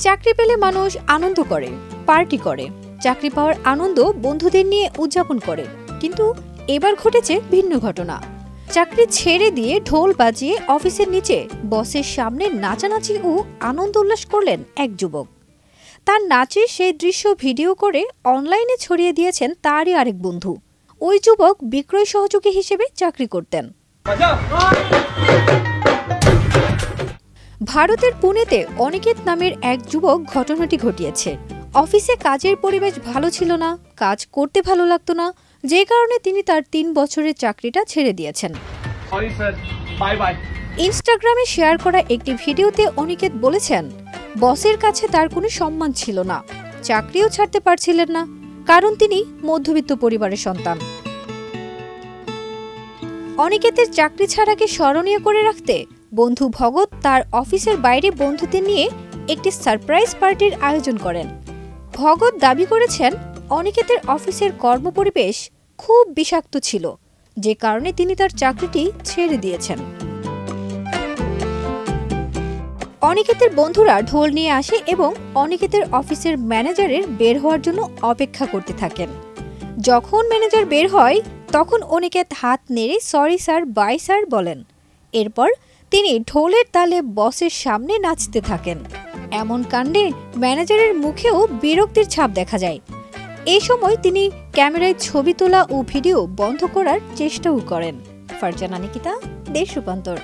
চাকরি পেলে মানুষ আনন্দ করে, পার্টি করে, চাকরি পাওয়ার আনন্দ বন্ধুদের নিয়ে উদযাপন করে। কিন্তু এবার ঘটেছে ভিন্ন ঘটনা। চাকরি ছেড়ে দিয়ে ঢোল বাজিয়ে অফিসের নিচে বসের সামনে নাচানাচি ও আনন্দ উল্লাস করলেন এক যুবক। তার নাচের সেই দৃশ্য ভিডিও করে অনলাইনে ছড়িয়ে দিয়েছেন তারই আরেক বন্ধু। ওই যুবক বিক্রয় সহযোগী হিসেবে চাকরি করতেন। ভারতের পুনেতে অনিকেত নামের এক যুবক ঘটনাটি ঘটিয়েছে। অফিসে কাজের পরিবেশ ভালো ছিল না, কাজ করতে ভালো লাগতো না, যে কারণে তিনি তার 3 বছরের চাকরিটা ছেড়ে দিয়েছেন। ইনস্টাগ্রামে শেয়ার করা একটি ভিডিওতে অনিকেত বলেছেন, বসের কাছে তার কোনো সম্মান ছিল না, চাকরিও ছাড়তে পারছিলেন না, কারণ তিনি মধ্যবিত্ত পরিবারের সন্তান। অনিকেতের চাকরি ছাড়াকে স্মরণীয় করে রাখতে বন্ধু ভগৎ তার অফিসের বাইরে বন্ধুদের নিয়ে একটি সারপ্রাইজ পার্টির আয়োজন করেন। ভগৎ দাবি করেছেন, অনিকেতের অফিসের কর্মপরিবেশ খুব বিষাক্ত ছিল, যে কারণে তিনি তার চাকরিটি ছেড়ে দিয়েছেন। অনিকেতের বন্ধুরা ঢোল নিয়ে আসে এবং অনিকেতের অফিসের ম্যানেজারের বের হওয়ার জন্য অপেক্ষা করতে থাকেন। যখন ম্যানেজার বের হয় তখন অনিকেত হাত নেড়ে সরি স্যার, বাই স্যার বলেন। এরপর তিনি ঢোলের তালে বসের সামনে নাচতে থাকেন। এমন কাণ্ডে ম্যানেজারের মুখেও বিরক্তির ছাপ দেখা যায়। এই সময় তিনি ক্যামেরায় ছবি তোলা ও ভিডিও বন্ধ করার চেষ্টাও করেন। ফারজানা নিকিতা, দেশ রূপান্তর।